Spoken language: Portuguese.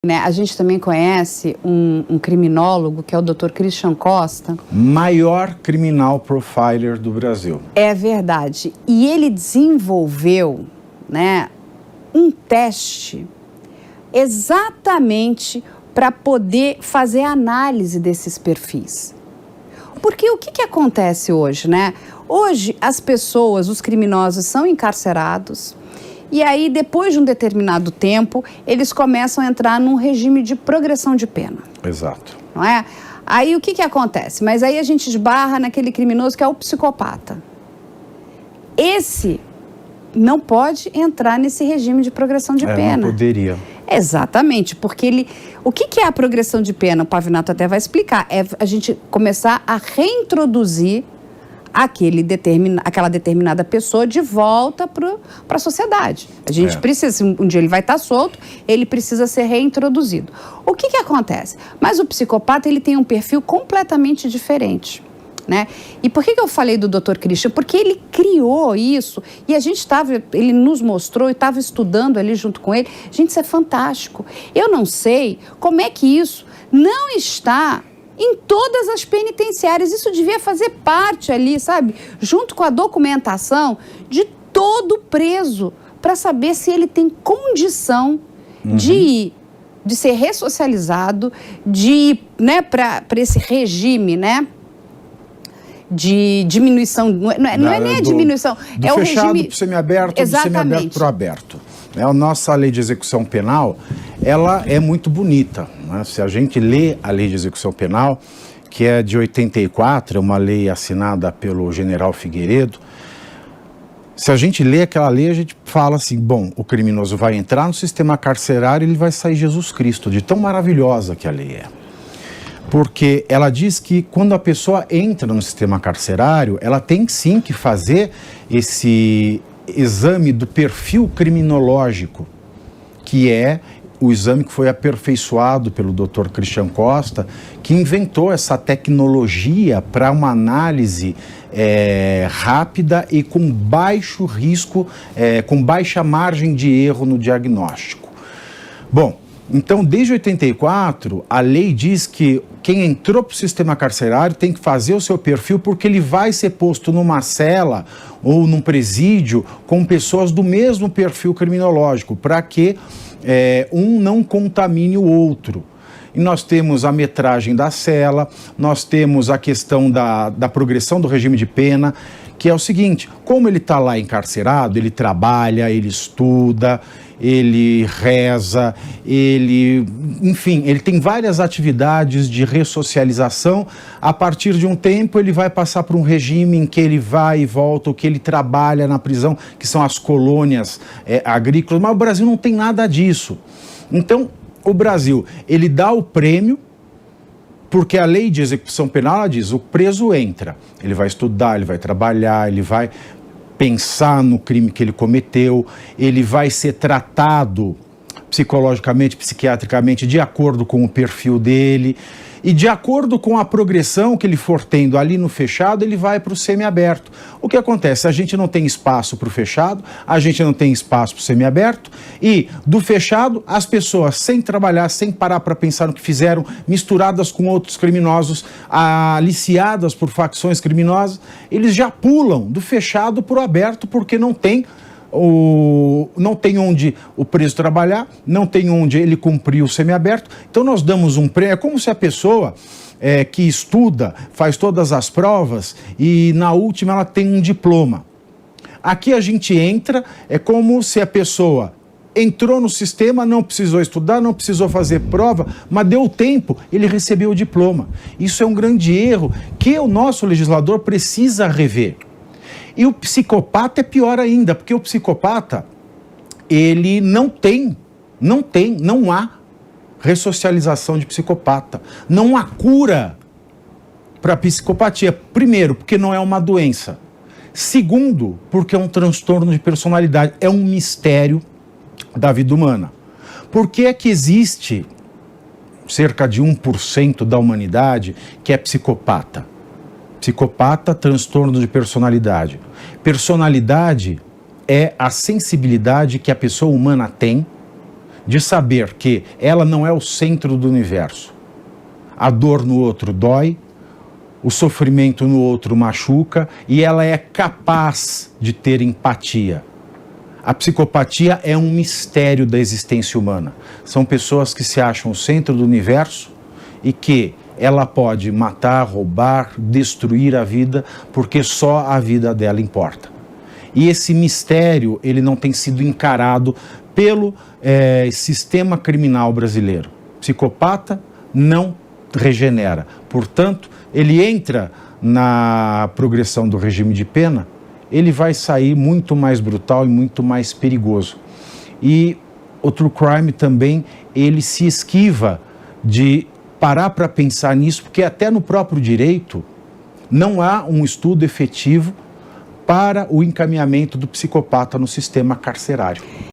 Né, a gente também conhece um criminólogo, que é o Dr. Christian Costa. Maior criminal profiler do Brasil. É verdade. E ele desenvolveu, né, um teste exatamente para poder fazer análise desses perfis. Porque o que acontece hoje, né? Hoje as pessoas, os criminosos são encarcerados. E aí, depois de um determinado tempo, eles começam a entrar num regime de progressão de pena. Exato. Não é? Aí, o que acontece? Mas aí a gente esbarra naquele criminoso que é o psicopata. Esse não pode entrar nesse regime de progressão de pena. Não poderia. Exatamente, porque ele... O que é a progressão de pena? O Pavinato até vai explicar. É a gente começar a reintroduzir aquela determinada pessoa de volta para a sociedade. A gente precisa, um dia ele vai estar solto, ele precisa ser reintroduzido. O que acontece? Mas o psicopata, ele tem um perfil completamente diferente, né? E por que eu falei do Dr. Christian? Porque ele criou isso e ele nos mostrou e estava estudando ali junto com ele. Gente, isso é fantástico. Eu não sei como é que isso não está em todas as penitenciárias. Isso devia fazer parte ali, sabe? Junto com a documentação de todo preso, para saber se ele tem condição de ser ressocializado, de ir, né, para esse regime, né? De diminuição, não é nem a diminuição, é o fechado regime... para o semiaberto, Exatamente. Do semiaberto para o aberto. A nossa lei de execução penal, ela é muito bonita, né? Se a gente lê a lei de execução penal, que é de 84, é uma lei assinada pelo general Figueiredo, se a gente lê aquela lei, a gente fala assim, bom, o criminoso vai entrar no sistema carcerário e ele vai sair Jesus Cristo, de tão maravilhosa que a lei é. Porque ela diz que quando a pessoa entra no sistema carcerário, ela tem sim que fazer esse exame do perfil criminológico, que é o exame que foi aperfeiçoado pelo Dr. Christian Costa, que inventou essa tecnologia para uma análise rápida e com baixo risco, com baixa margem de erro no diagnóstico. Bom, então, desde 84, a lei diz que quem entrou para o sistema carcerário tem que fazer o seu perfil porque ele vai ser posto numa cela ou num presídio com pessoas do mesmo perfil criminológico, para que um não contamine o outro. E nós temos a metragem da cela, nós temos a questão da progressão do regime de pena, que é o seguinte, como ele está lá encarcerado, ele trabalha, ele estuda, ele reza, enfim, ele tem várias atividades de ressocialização. A partir de um tempo ele vai passar por um regime em que ele vai e volta, ou que ele trabalha na prisão, que são as colônias agrícolas, mas o Brasil não tem nada disso. Então, o Brasil, ele dá o prêmio, porque a lei de execução penal, ela diz, o preso entra, ele vai estudar, ele vai trabalhar, ele vai pensar no crime que ele cometeu, ele vai ser tratado psicologicamente, psiquiatricamente, de acordo com o perfil dele, e de acordo com a progressão que ele for tendo ali no fechado, ele vai para o semiaberto. O que acontece? A gente não tem espaço para o fechado, a gente não tem espaço para o semiaberto, e do fechado, as pessoas sem trabalhar, sem parar para pensar no que fizeram, misturadas com outros criminosos, aliciadas por facções criminosas, eles já pulam do fechado para o aberto porque não tem onde o preso trabalhar, não tem onde ele cumprir o semiaberto. Então nós damos um prêmio, é como se a pessoa que estuda, faz todas as provas e na última ela tem um diploma. Aqui a gente entra, é como se a pessoa entrou no sistema, não precisou estudar, não precisou fazer prova, mas deu tempo, ele recebeu o diploma. Isso é um grande erro que o nosso legislador precisa rever. E o psicopata é pior ainda, porque o psicopata, ele não há ressocialização de psicopata. Não há cura para a psicopatia. Primeiro, porque não é uma doença. Segundo, porque é um transtorno de personalidade. É um mistério da vida humana. Por que é que existe cerca de 1% da humanidade que é psicopata? Psicopata, transtorno de personalidade. Personalidade é a sensibilidade que a pessoa humana tem de saber que ela não é o centro do universo. A dor no outro dói, o sofrimento no outro machuca e ela é capaz de ter empatia. A psicopatia é um mistério da existência humana. São pessoas que se acham o centro do universo e que ela pode matar, roubar, destruir a vida, porque só a vida dela importa. E esse mistério, ele não tem sido encarado pelo sistema criminal brasileiro. Psicopata não regenera. Portanto, ele entra na progressão do regime de pena, ele vai sair muito mais brutal e muito mais perigoso. E o true crime também, ele se esquiva de parar para pensar nisso, porque até no próprio direito não há um estudo efetivo para o encaminhamento do psicopata no sistema carcerário.